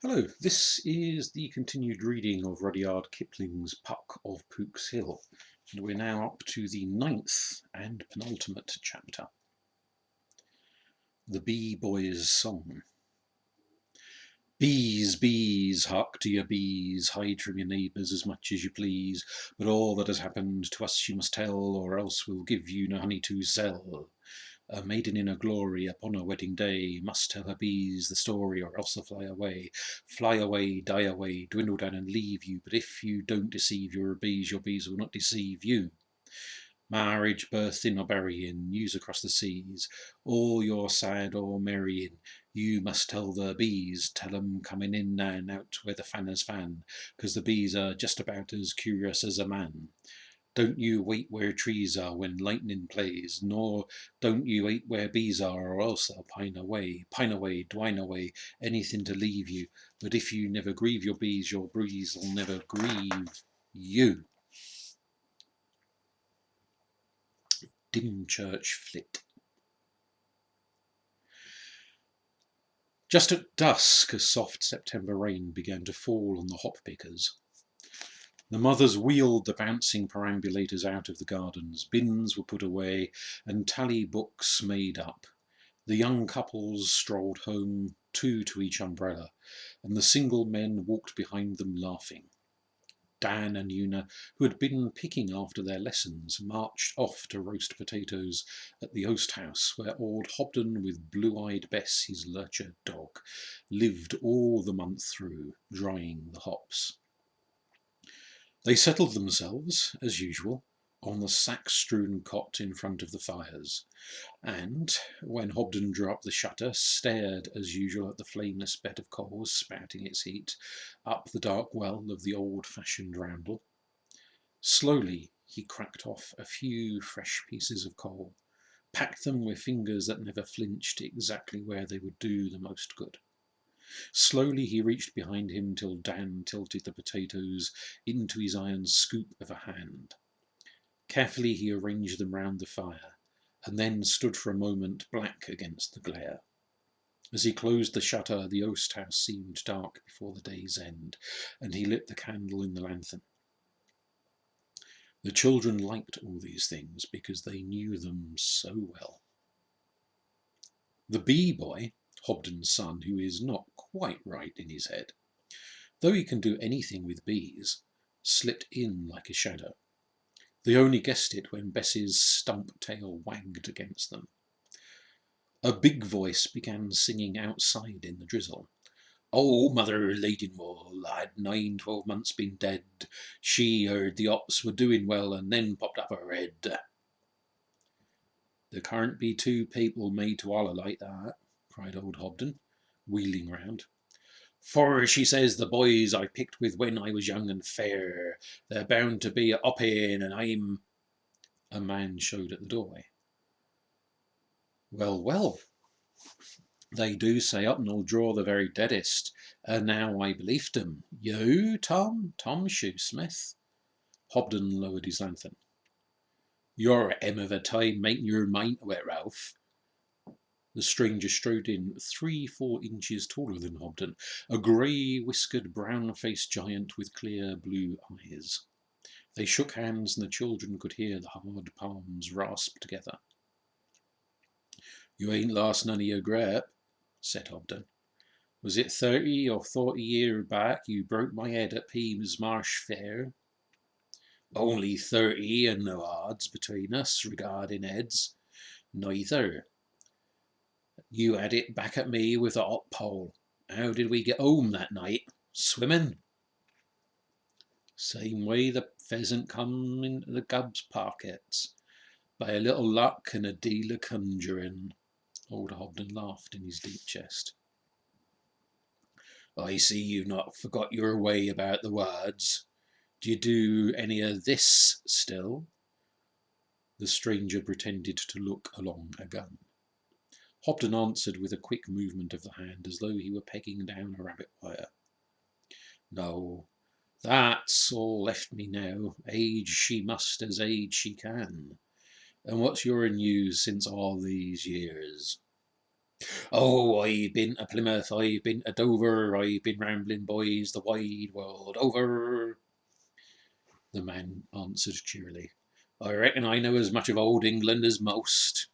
Hello, this is the continued reading of Rudyard Kipling's Puck of Pook's Hill, and we're now up to the ninth and penultimate chapter. The Bee Boy's Song. Bees, bees, hark to your bees, hide from your neighbours as much as you please, but all that has happened to us you must tell, or else we'll give you no honey to sell. A maiden in her glory upon her wedding day must tell her bees the story, or else they'll fly away, die away, dwindle down and leave you. But if you don't deceive your bees will not deceive you. Marriage, birthing or burying, news across the seas, all you're sad or merrying, you must tell the bees, tell 'em coming in and out where the fanners fan, 'cause the bees are just about as curious as a man. Don't you wait where trees are when lightning plays, nor don't you wait where bees are, or else they'll pine away, dwine away, anything to leave you. But if you never grieve your bees will never grieve you. Dymchurch Flit. Just at dusk, a soft September rain began to fall on the hop pickers. The mothers wheeled the bouncing perambulators out of the gardens, bins were put away, and tally books made up. The young couples strolled home, two to each umbrella, and the single men walked behind them laughing. Dan and Una, who had been picking after their lessons, marched off to roast potatoes at the oast house, where old Hobden, with blue-eyed Bess, his lurcher dog, lived all the month through, drying the hops. They settled themselves, as usual, on the sack-strewn cot in front of the fires, and, when Hobden drew up the shutter, stared, as usual, at the flameless bed of coals spouting its heat up the dark well of the old-fashioned roundel. Slowly he cracked off a few fresh pieces of coal, packed them with fingers that never flinched exactly where they would do the most good. Slowly he reached behind him till Dan tilted the potatoes into his iron scoop of a hand. Carefully he arranged them round the fire, and then stood for a moment black against the glare. As he closed the shutter, the oast house seemed dark before the day's end, and he lit the candle in the lanthorn. The children liked all these things because they knew them so well. The bee boy, Hobden's son, who is not quite right in his head, though he can do anything with bees, slipped in like a shadow. They only guessed it when Bess's stump tail wagged against them. A big voice began singing outside in the drizzle. "Oh, mother Laidinwall had 9-12 months been dead. She heard the ops were doing well and then popped up her head." "There can't be two people made to holler like that," cried old Hobden, wheeling round. "For she says the boys I picked with when I was young and fair, they're bound to be a hopping, and I'm—" A man showed at the doorway. "Well, well, they do say Upton'll draw the very deadest, and now I believed 'em. You, Tom Shoesmith?" Hobden lowered his lanthorn. "You're a of a time making your mind to it, Ralph." The stranger strode in, 3-4 inches taller than Hobden, a grey whiskered brown-faced giant with clear blue eyes. They shook hands, and the children could hear the hard palms rasp together. "You ain't lost none of your grip," said Hobden. "Was it 30 or 40 year back you broke my head at Peems Marsh Fair?" "Only 30, and no odds between us regarding heads." "Neither. You had it back at me with a hot pole. How did we get home that night? Swimming?" "Same way the pheasant come into the gub's pockets. By a little luck and a deal of conjuring." Old Hobden laughed in his deep chest. "I see you've not forgot your way about the words. Do you do any of this still?" The stranger pretended to look along a gun. Hobden answered with a quick movement of the hand, as though he were pegging down a rabbit wire. "No, that's all left me now. Age she must as age she can. And what's your news since all these years?" Oh, I've been to Plymouth, I've been to Dover, I've been rambling boys the wide world over, the man answered cheerily. I reckon I know as much of old England as most.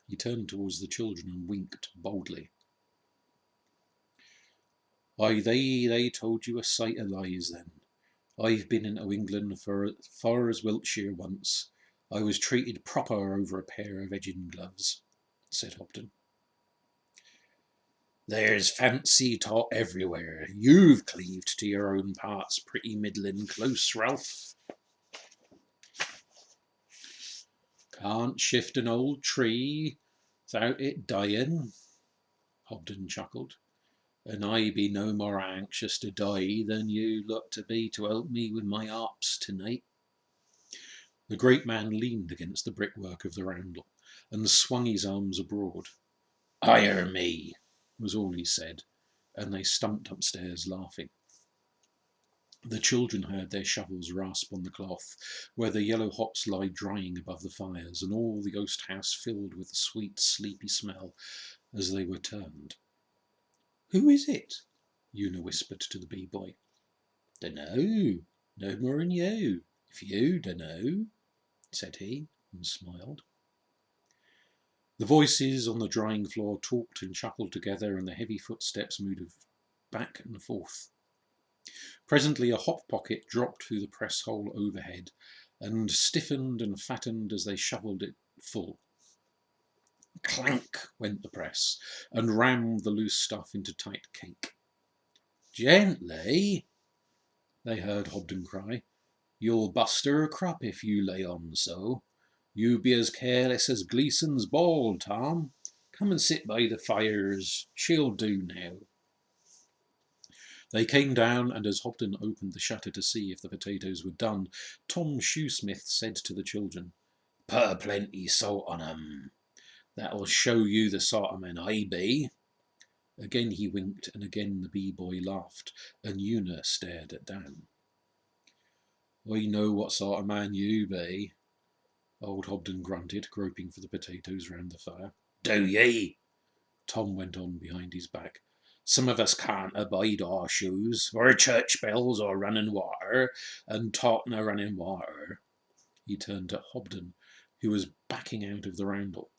He turned towards the children and winked boldly. Aye, they told you a sight of lies then. I've been into England for far as Wiltshire once. I was treated proper over a pair of edging gloves, said Hobden. There's fancy taught everywhere. You've cleaved to your own parts pretty middling close, Ralph. Can't shift an old tree without it dying, Hobden chuckled. And I be no more anxious to die than you look to be to help me with my ops tonight. The great man leaned against the brickwork of the roundel and swung his arms abroad. Hire me, was all he said, and they stumped upstairs laughing. The children heard their shovels rasp on the cloth, where the yellow hops lie drying above the fires, and all the oast house filled with a sweet, sleepy smell as they were turned. Who is it? Una whispered to the bee-boy. Dunno, no more'n you, if you dunno, said he, and smiled. The voices on the drying floor talked and chuckled together, and the heavy footsteps moved back and forth. Presently a hop pocket dropped through the press hole overhead, and stiffened and fattened as they shovelled it full. Clank went the press, and rammed the loose stuff into tight cake. Gently, they heard Hobden cry. You'll bust her crop if you lay on so. You be as careless as Gleeson's ball, Tom. Come and sit by the fires. She'll do now. They came down, and as Hobden opened the shutter to see if the potatoes were done, Tom Shoesmith said to the children, Put a plenty salt on 'em. That'll show you the sort of man I be. Again he winked, and again the bee-boy laughed, and Una stared at Dan. I know what sort of man you be, old Hobden grunted, groping for the potatoes round the fire. Do ye? Tom went on behind his back. Some of us can't abide horseshoes, or church bells, or running water, and talking of running water. He turned to Hobden, who was backing out of the roundel.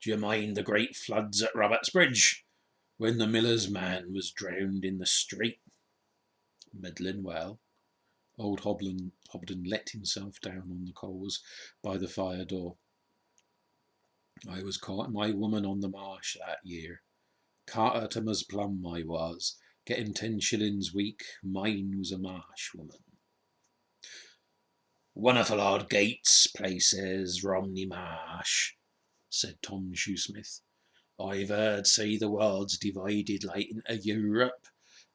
Do you mind the great floods at Robertsbridge, when the miller's man was drowned in the street? Middling well. Old Hobden let himself down on the coals by the fire door. I was caught my woman on the marsh that year. Carter to Mus Plum I was, getting 10 shillings week. Mine was a marsh woman. Wonderful odd gates, places, Romney Marsh, said Tom Shoesmith. I've heard say the world's divided like into Europe,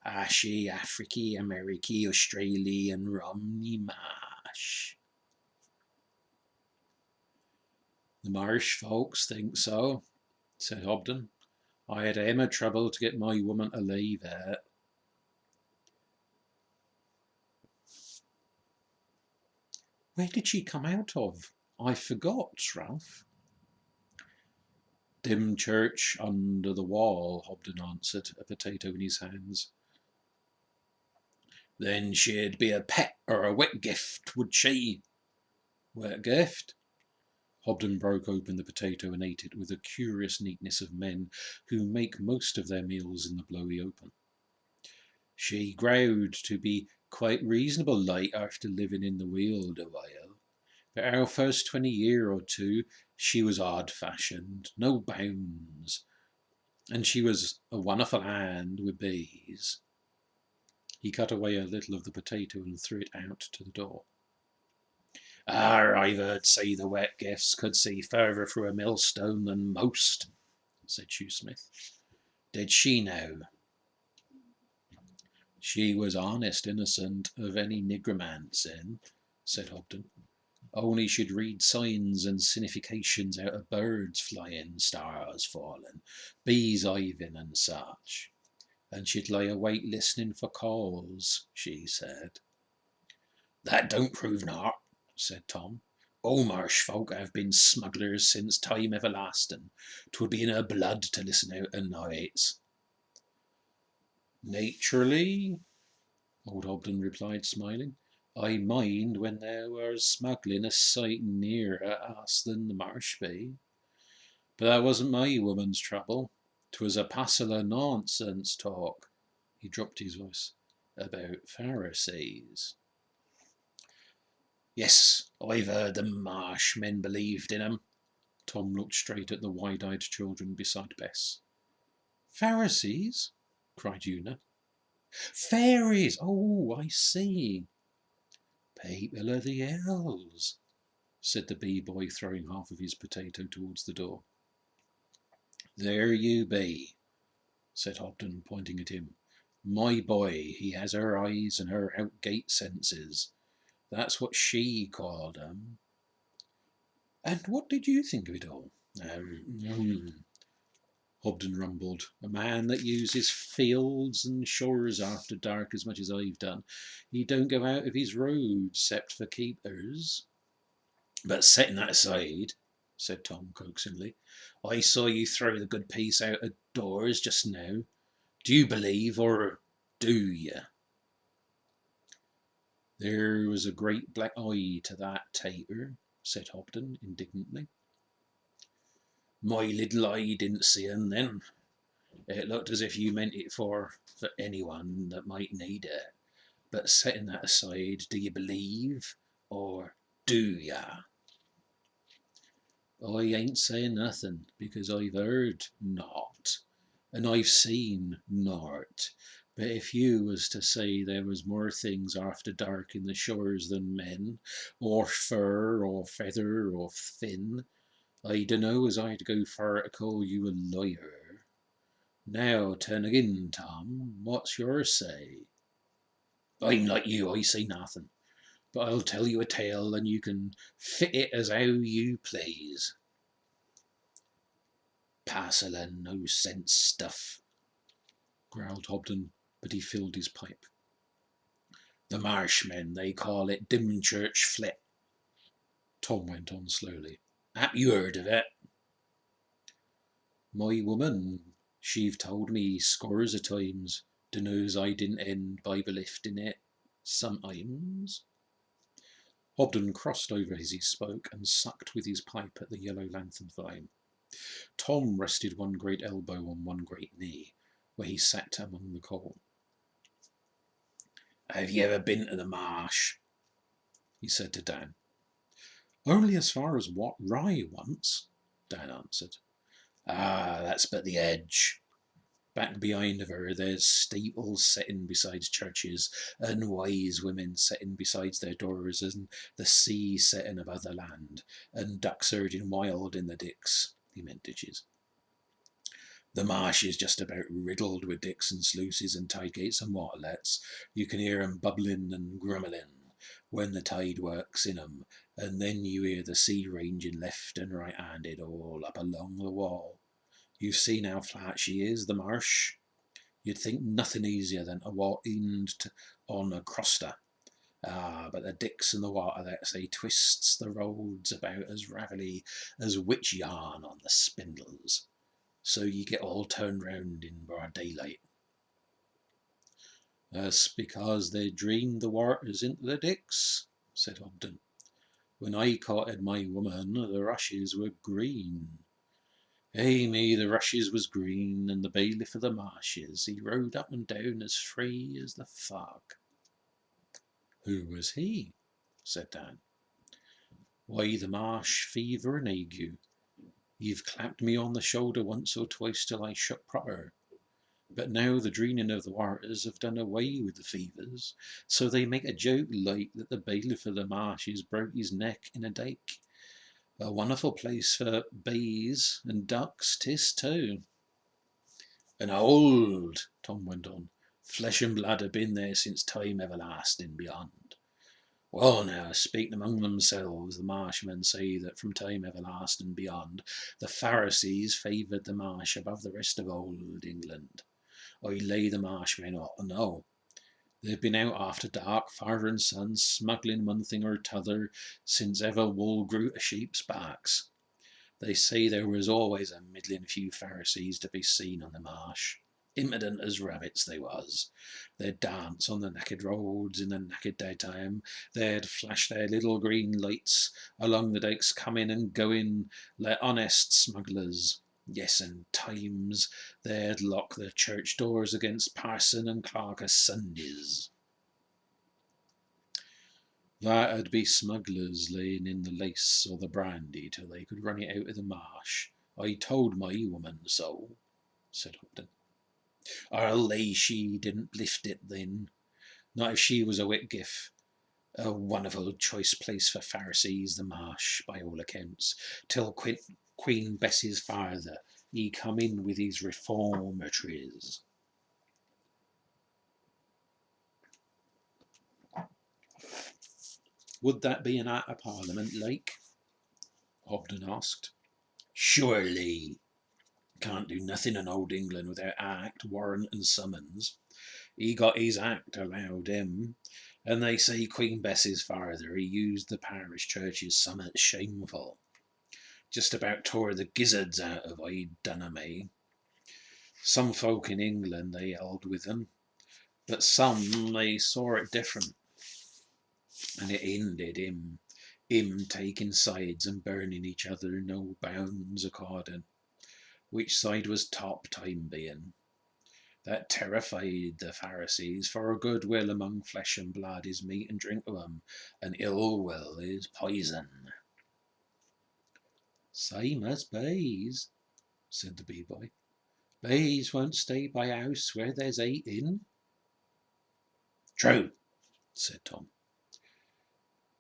Asia, Africa, America, Australia, and Romney Marsh. The Marsh folks think so, said Hobden. I had a trouble to get my woman to leave it. Where did she come out of? I forgot, Ralph. Dim church under the wall, Hobden answered, a potato in his hands. Then she'd be a pet or a wet gift, would she? Wet gift? Hobden broke open the potato and ate it with the curious neatness of men who make most of their meals in the blowy open. She growed to be quite reasonable light after living in the weald a while. For our first 20 year or two she was odd-fashioned, no bounds, and she was a wonderful hand with bees. He cut away a little of the potato and threw it out to the door. I've heard say the wet gifts could see further through a millstone than most, said Shoesmith. Did she now? She was honest, innocent of any nigromancing, said Hobden. Only she'd read signs and significations out of birds flying, stars falling, bees hiving and such. And she'd lie awake listening for calls, she said. That don't prove naught, said Tom. All marsh folk have been smugglers since time everlasting. 'Twould be in her blood to listen out o' nights. Naturally, old Hobden replied, smiling. I mind when there was smuggling a sight nearer us than the marsh be. But that wasn't my woman's trouble. 'Twas a passel o' nonsense talk, he dropped his voice, about Pharisees. Yes, I've heard the marsh men believed in 'em. Tom looked straight at the wide-eyed children beside Bess. Pharisees? Cried Una. Fairies! Oh, I see. People of the elves, said the bee-boy, throwing half of his potato towards the door. There you be, said Hobden, pointing at him. My boy, he has her eyes and her out-gate senses. That's what she called 'em. And what did you think of it all? Hobden rumbled. A man that uses fields and shores after dark as much as I've done. He don't go out of his road, except for keepers. But setting that aside, said Tom coaxingly, I saw you throw the good piece out of doors just now. Do you believe, or do you? There was a great black eye to that tater, said Hobden indignantly. My little eye didn't see 'un then. It looked as if you meant it for anyone that might need it. But setting that aside, do you believe, or do ya? I ain't saying nothing, because I've heard naught, and I've seen naught. But if you was to say there was more things after dark in the shores than men, or fur, or feather, or fin, I dunno as I'd go far to call you a liar. Now turn agin, Tom, what's your say? I'm like you, I say nothing, but I'll tell you a tale, and you can fit it as how you please. Parcel o' no sense stuff, growled Hobden, but he filled his pipe. The Marshmen, they call it Dymchurch Flit. Tom went on slowly. Hap you heard of it? My woman, she've told me scores o' times. Dunno's I didn't end by belifting it sometimes. Hobden crossed over as he spoke and sucked with his pipe at the yellow lanthorn flame. Tom rested one great elbow on one great knee, where he sat among the coal. Have you ever been to the marsh? He said to Dan. Only as far as Wat Rye once, Dan answered. Ah, that's but the edge. Back behind of her there's steeples settin' beside churches, and wise women settin' beside their doors, and the sea settin' above the land, and ducks herding wild in the dicks. He meant ditches. The marsh is just about riddled with dicks and sluices and tide gates and waterlets. You can hear 'em bubbling and grummelin' when the tide works in 'em, and then you hear the sea ranging left and right-handed all up along the wall. You've seen how flat she is, the marsh. You'd think nothing easier than to walk on across her. Ah, but the dicks and the waterlets, they twists the roads about as ravelly as witch yarn on the spindles. So you get all turned round in broad daylight. That's because they drained the waters into the dicks, said Hobden. When I courted my woman, the rushes were green. Me, the rushes was green, and the bailiff of the marshes, he rode up and down as free as the fog. Who was he? Said Dan. Why, the marsh fever and ague. You've clapped me on the shoulder once or twice till I shook proper. But now the draining of the waters have done away with the fevers, so they make a joke like that the bailiff of the marshes broke his neck in a dike. A wonderful place for bees and ducks 'tis too. And old, Tom went on, flesh and blood have been there since time everlasting beyond. Well now, speaking among themselves, the marshmen say that from time everlasting beyond, the Pharisees favoured the marsh above the rest of old England. I lay the marshmen ought to know. They've been out after dark, father and son, smuggling one thing or t'other, since ever wool grew to sheep's backs. They say there was always a middling few Pharisees to be seen on the marsh. Impudent as rabbits they was. They'd dance on the naked roads in the naked daytime. They'd flash their little green lights along the dikes coming and going like honest smugglers. Yes, and times they'd lock the church doors against parson and clerk o' Sundays. That'd be smugglers laying in the lace or the brandy till they could run it out of the marsh. I told my woman so, said Upton. Our lay she didn't lift it then, not if she was a Whitgift. A wonderful choice place for Pharisees, the marsh, by all accounts, till Queen Bessie's father, he come in with his reformatories. Would that be an Act of Parliament like? Hobden asked. Surely. Can't do nothing in old England without Act, warrant and summons. He got his Act allowed him, and they say Queen Bess's father, he used the parish church's summit shameful. Just about tore the gizzards out of I dunno me. Some folk in England they held with him, but some they saw it different, and it ended him taking sides and burning each other, no bounds according. Which side was top time being. That terrified the Pharisees, for goodwill among flesh and blood is meat and drink to 'em, and ill will is poison. Same as bees, said the bee-boy. Bees won't stay by a house where there's eating. True, said Tom.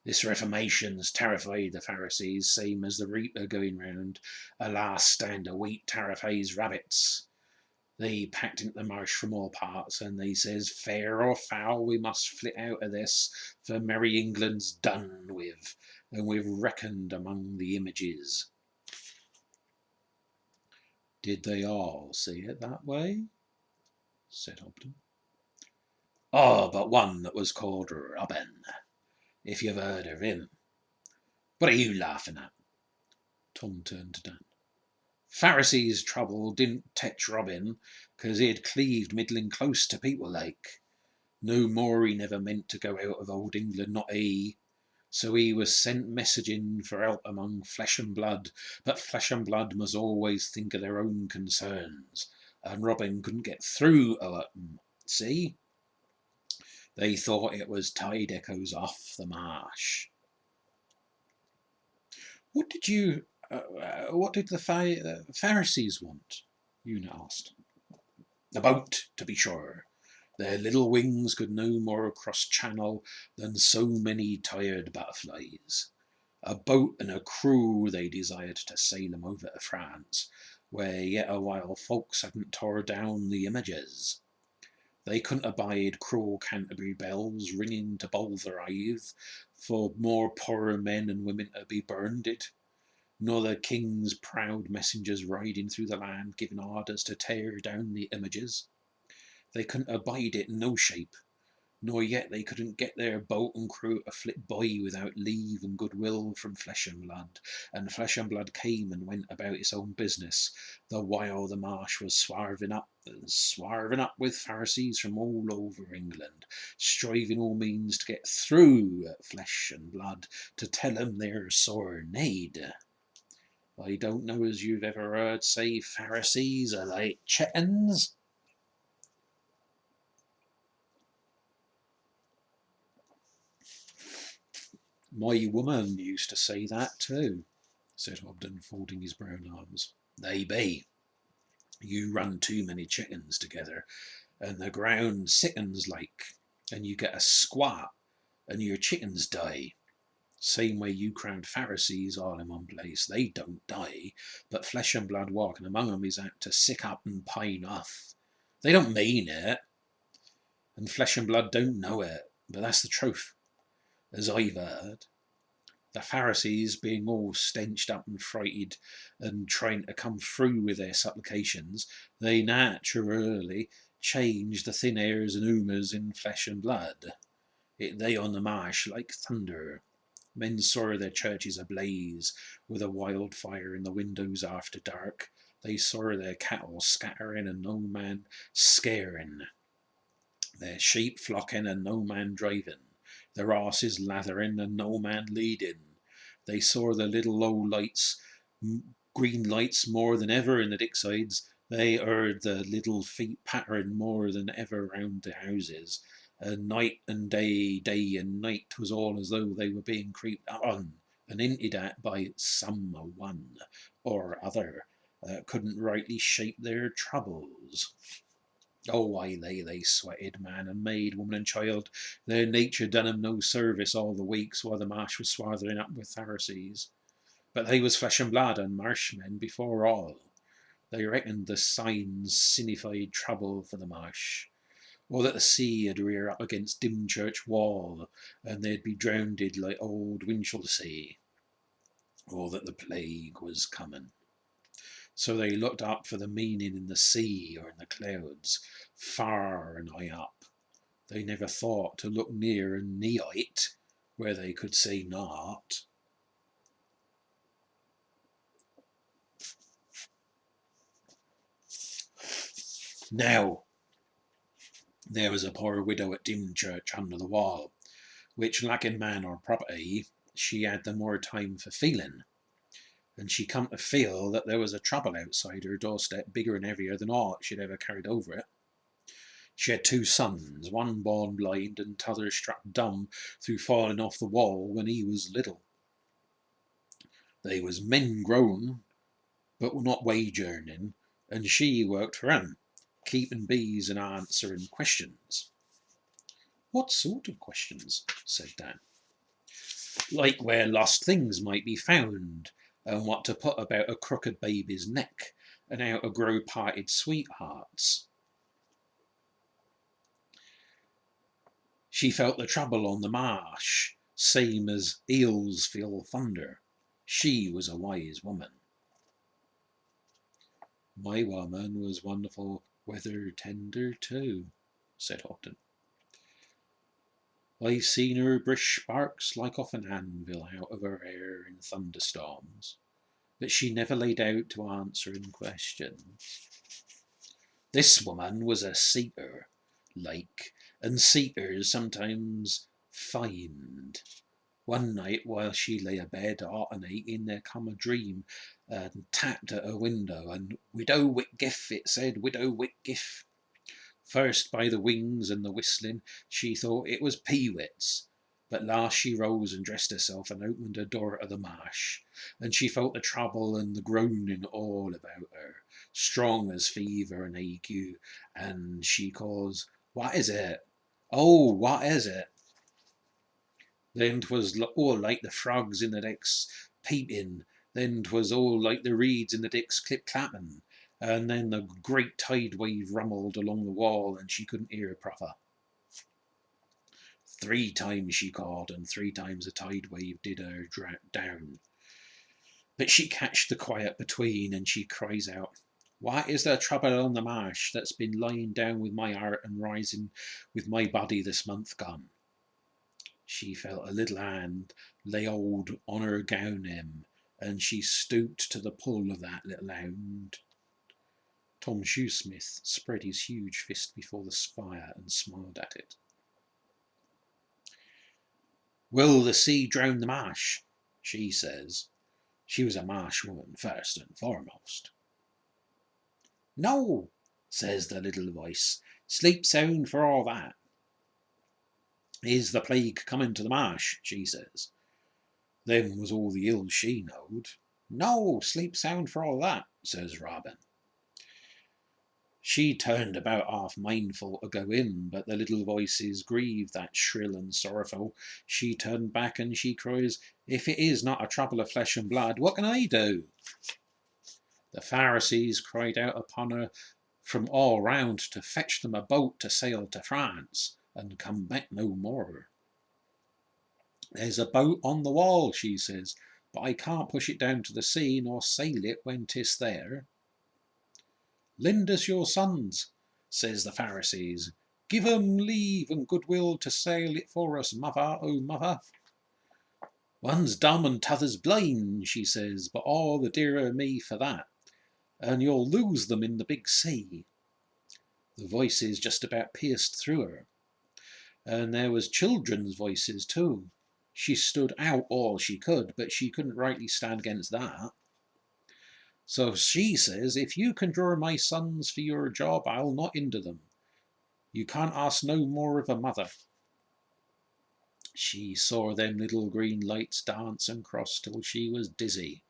This Reformation's terrified the Pharisees, same as the reaper going round. A last stand of wheat terrifies rabbits. They packed into the marsh from all parts, and they says, fair or foul, we must flit out of this, for merry England's done with, and we've reckoned among the images. Did they all see it that way? Said Hobden. Oh, but one that was called Robin, if you've heard of him. What are you laughing at? Tom turned to Dan. Pharisees' trouble didn't tetch Robin, 'cause he'd cleaved middling close to people like. No more he never meant to go out of old England, not he. So he was sent messaging for help among flesh and blood, but flesh and blood must always think of their own concerns, and Robin couldn't get through to 'em. See? They thought it was tide echoes off the marsh. What did the Pharisees want? Una asked. A boat, to be sure. Their little wings could no more cross channel than so many tired butterflies. A boat and a crew they desired to sail 'em over to France, where yet a while folks hadn't tore down the images. They couldn't abide cruel Canterbury bells ringing to Baltherave, for more poorer men and women to be burned, nor the king's proud messengers riding through the land giving orders to tear down the images. They couldn't abide it in no shape, nor yet they couldn't get their boat and crew to flit by without leave and goodwill from flesh and blood. And flesh and blood came and went about its own business, the while the marsh was swarving up with Pharisees from all over England, striving all means to get through flesh and blood to tell 'em their sore need. I don't know as you've ever heard say Pharisees are like chickens. My woman used to say that too, said Hobden, folding his brown arms. They be. You run too many chickens together, and the ground sickens like, and you get a squat, and your chickens die. Same way you crowd Pharisees all in one place. They don't die, but flesh and blood walking among 'em is apt to sick up and pine off. They don't mean it, and flesh and blood don't know it, but that's the truth, as I've heard. The Pharisees, being all stenched up and frighted and trying to come through with their supplications, they naturally change the thin airs and humours in flesh and blood. It lay on the marsh like thunder. Men saw their churches ablaze with a wildfire in the windows after dark. They saw their cattle scattering and no man scaring, their sheep flocking and no man driving, their horses lathering and no man leading. They saw the little low lights, green lights more than ever in the dicksides. They heard the little feet pattering more than ever round the houses. And night and day, day and night was all as though they were being creeped on and hinted at by someone or other that couldn't rightly shape their troubles. Oh, why they sweated, man and maid, woman and child. Their nature done 'em no service all the weeks while the marsh was swathering up with Pharisees. But they was flesh and blood and marshmen before all. They reckoned the signs signified trouble for the marsh, or that the sea 'ud rear up against Dymchurch wall and they'd be drowned like old Winchelsea, or that the plague was coming. So they looked up for the meaning in the sea or in the clouds, far and high up. They never thought to look near and nigh it, where they could see naught. Now, there was a poor widow at Dymchurch under the wall, which, lacking man or property, she had the more time for feeling. And she come to feel that there was a trouble outside her doorstep bigger and heavier than aught she'd ever carried over it. She had 2 sons, one born blind and t'other struck dumb through falling off the wall when he was little. They was men grown, but were not wage earning, and she worked for 'em, keeping bees and answering questions. What sort of questions? Said Dan. Like where lost things might be found, and what to put about a crooked baby's neck, and how to grow parted sweethearts. She felt the trouble on the marsh, same as eels feel thunder. She was a wise woman. My woman was wonderful weather tender too, said Houghton. I've seen her brish sparks like off an anvil out of her hair in thunderstorms, but she never laid out to answering questions. This woman was a seeker, like, and seekers sometimes find. One night while she lay abed, hot and aching, there come a dream and tapped at her window, and "Widow Whitgift," it said, "Widow Whitgift." First, by the wings and the whistling, she thought it was peewits, but last she rose and dressed herself and opened her door to the marsh, and she felt the trouble and the groaning all about her, strong as fever and ague, and she calls, "What is it? Oh, what is it?" Then 'twas all like the frogs in the decks peeping, then 'twas all like the reeds in the decks clip-clapping, and then the great tide wave rumbled along the wall and she couldn't hear proper. 3 times she called, and 3 times the tide wave did her down. But she catched the quiet between, and she cries out, "What is the trouble on the marsh that's been lying down with my heart and rising with my body this month gone?" She felt a little hand lay hold on her gown hem, and she stooped to the pull of that little hand. Tom Shoesmith spread his huge fist before the fire and smiled at it. "Will the sea drown the marsh?" she says. She was a marsh woman first and foremost. "No," says the little voice. "Sleep sound for all that." "Is the plague coming to the marsh?" she says. Them was all the ills she knowed. "No, sleep sound for all that," says Robin. She turned about half mindful to go in, but the little voices grieved that shrill and sorrowful. She turned back and she cries, "If it is not a trouble of flesh and blood, what can I do?" The Pharisees cried out upon her from all round to fetch them a boat to sail to France, and come back no more. "There's a boat on the wall," she says, "but I can't push it down to the sea nor sail it when 'tis there." "Lend us your sons," says the Pharisees. Give 'em leave and goodwill to sail it for us, mother, oh mother. One's dumb and t'other's blind, she says, but all the dearer me for that, and you'll lose them in the big sea. The voices just about pierced through her, and there was children's voices too. She stood out all she could, but she couldn't rightly stand against that. So she says, if you can draw my sons for your job, I'll not hinder them. You can't ask no more of a mother. She saw them little green lights dance and cross till she was dizzy.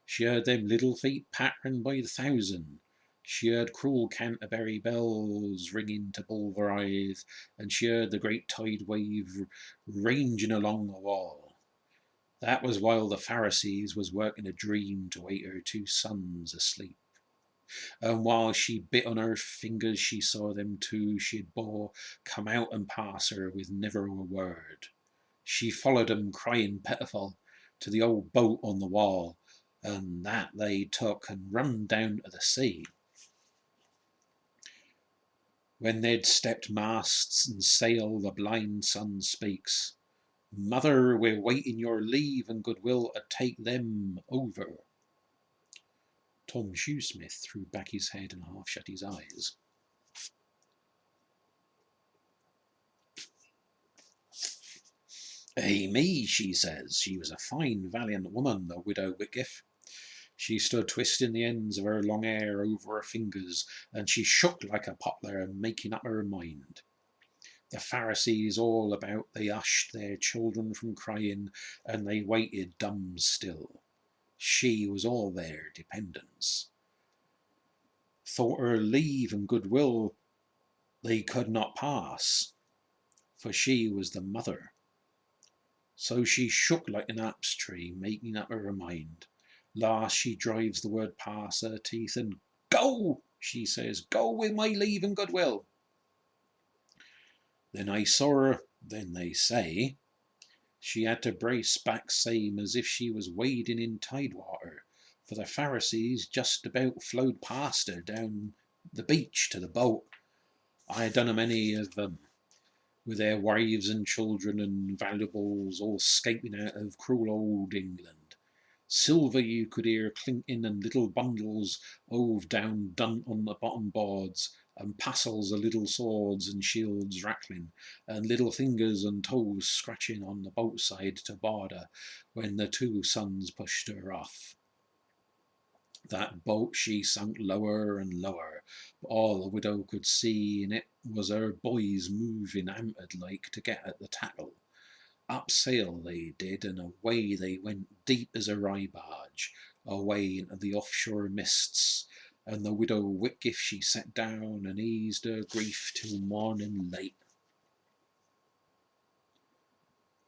She heard them little feet pattering by the thousand. She heard cruel Canterbury bells ringing to Bulveride, and she heard the great tide wave ranging along the wall. That was while the Pharisees was working a dream to wake her two sons asleep. And while she bit on her fingers, she saw them two she'd bore come out and pass her with never a word. She followed 'em, crying pitiful, to the old boat on the wall, and that they took and run down to the sea. When they'd stepped masts and sail, the blind son speaks. Mother, we're waiting your leave and goodwill to take them over. Tom Shoesmith threw back his head and half shut his eyes. Me, she says. She was a fine, valiant woman, the widow Whitgift. She stood twisting the ends of her long hair over her fingers, and she shook like a poplar, making up her mind. The Pharisees all about, they hushed their children from crying, and they waited dumb still. She was all their dependence. Thought her leave and goodwill they could not pass, for she was the mother. So she shook like an apple tree, making up her mind. Last she drives the word past her teeth, and go, she says, go with my leave and goodwill. Then I saw her, then they say, she had to brace back same as if she was wading in tide water, for the Pharisees just about flowed past her down the beach to the boat. I done 'em any of them, with their wives and children and valuables all escaping out of cruel old England. Silver you could hear clinking, and little bundles hove down done on the bottom boards, and passels of little swords and shields rattling, and little fingers and toes scratching on the boat side to board her when the two sons pushed her off. That boat she sunk lower and lower, but all the widow could see in it was her boys moving hampered like to get at the tackle. Up sail they did, and away they went deep as a rye barge, away into the offshore mists, and the widow Whitgift she sat down and eased her grief till morning late.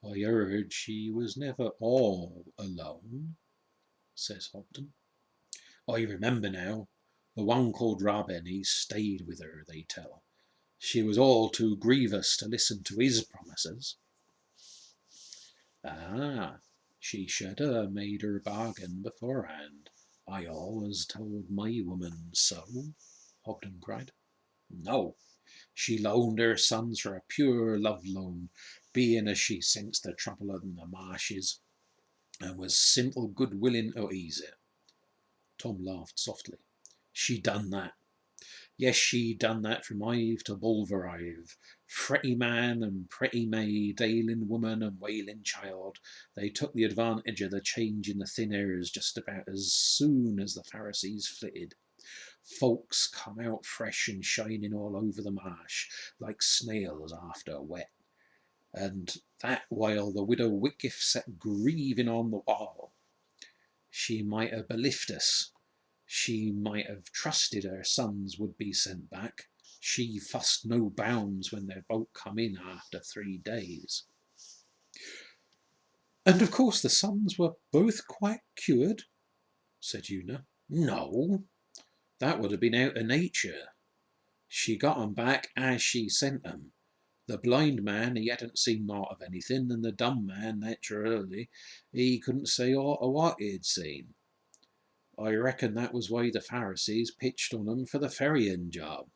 I heard she was never all alone, says Hobden. I remember now, the one called Robin, he stayed with her, they tell. She was all too grievous to listen to his promises. Ah, she should have made her bargain beforehand. I always told my woman so, Hobden cried. No, she loaned her sons for a pure love loan, being as she sensed the trouble in the marshes, and was simple good willing to ease it. Tom laughed softly. She done that. Yes, she done that from Ive to Bulveride. Fretty man and pretty maid, ailing woman and wailing child. They took the advantage of the change in the thin airs just about as soon as the Pharisees flitted. Folks come out fresh and shining all over the marsh, like snails after wet. And that while the widow Whitgift sat grieving on the wall. She might have believed us. She might have trusted her sons would be sent back. She fussed no bounds when their boat come in after 3 days. And of course the sons were both quite cured, said Una. No, that would have been out of nature. She got 'em back as she sent 'em. The blind man, he hadn't seen naught of anything, and the dumb man, naturally, he couldn't say aught of what he'd seen. I reckon that was why the Pharisees pitched on 'em for the ferrying job.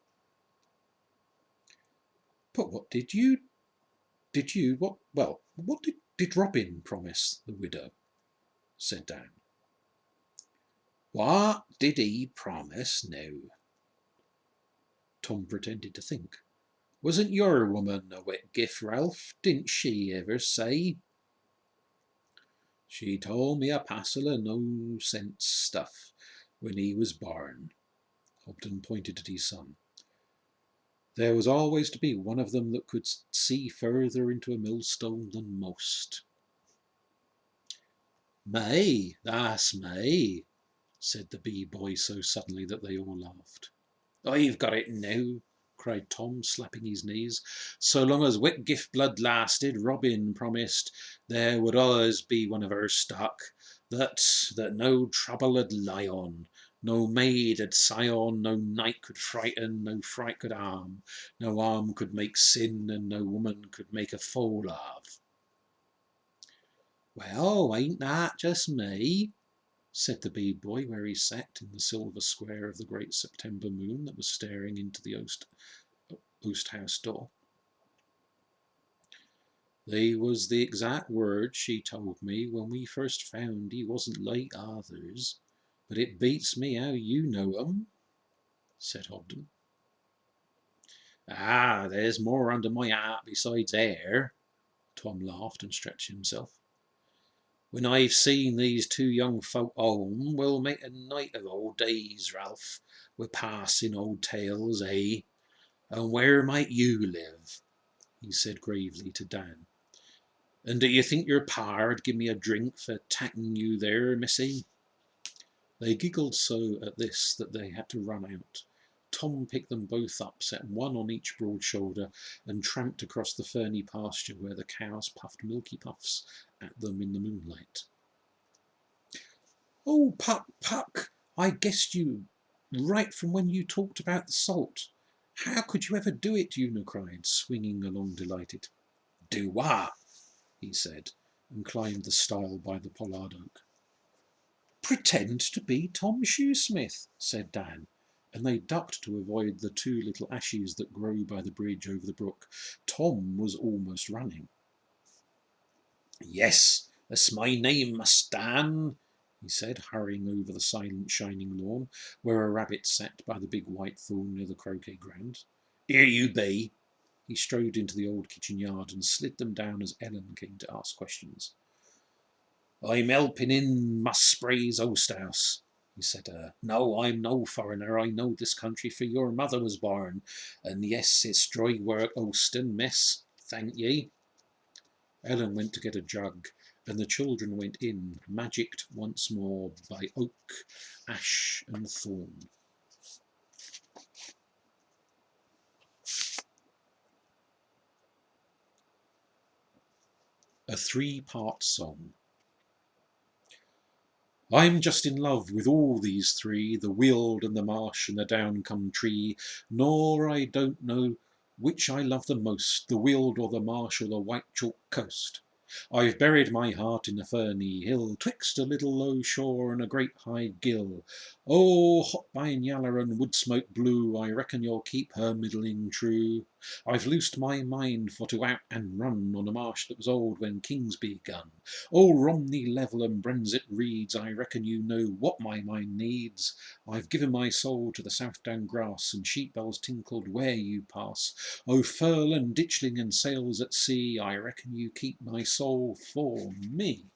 But what did Robin promise the widow? Said Dan. What did he promise now? Tom pretended to think. Wasn't your woman a wet gift, Ralph? Didn't she ever say? She told me a passel of no-sense stuff when he was born. Hobden pointed at his son. There was always to be one of them that could see further into a millstone than most. Me, that's me, said the bee boy so suddenly that they all laughed. I've got it now, cried Tom, slapping his knees. So long as Whitgift blood lasted, Robin promised there would always be one of her stock, that no trouble 'ud lie on, no maid 'ud sigh on, no night could frighten, no fright could harm, no harm could make sin, and no woman could make a fool of. Well, ain't that just me? Said the bee boy, where he sat in the silver square of the great September moon that was staring into the oast house door. They was the exact words she told me when we first found he wasn't like others, but it beats me how you know 'em, said Hobden. Ah, there's more under my hat besides air, Tom laughed and stretched himself. When I've seen these two young folk home, we'll make a night of old days, Ralph, with passing old tales, eh? And where might you live? He said gravely to Dan. And do you think your par'd give me a drink for tacking you there, missy? They giggled so at this that they had to run out. Tom picked them both up, set one on each broad shoulder, and tramped across the ferny pasture where the cows puffed milky puffs at them in the moonlight. Oh, Puck, I guessed you right from when you talked about the salt. How could you ever do it? Una cried, swinging along delighted. Do what? He said, and climbed the stile by the pollard oak. Pretend to be Tom Shoesmith, said Dan, and they ducked to avoid the two little ashes that grow by the bridge over the brook. Tom was almost running. Yes, that's my name, Must Dan, he said, hurrying over the silent, shining lawn, where a rabbit sat by the big white thorn near the croquet ground. Here you be. He strode into the old kitchen yard and slid them down as Ellen came to ask questions. I'm helping in Mus Spray's oast house, he said to her. No, I'm no foreigner. I know this country for your mother was born. And yes, it's dry work oasting, miss. Thank ye. Ellen went to get a jug, and the children went in, magicked once more by oak, ash, and thorn. A three-part song. I'm just in love with all these three, the weald and the marsh and the down-come tree, nor I don't know which I love the most, the weald or the marsh or the white chalk coast. I've buried my heart in a ferny hill, twixt a little low shore and a great high gill. Oh, hot pine yaller and wood smoke blue, I reckon you'll keep her middling true. I've loosed my mind for to out and run on a marsh that was old when kings begun. Oh, Romney Level and Brenzett Reeds, I reckon you know what my mind needs. I've given my soul to the Southdown grass, and sheep bells tinkled where you pass. Oh, furl and ditchling and sails at sea, I reckon you keep my soul for me.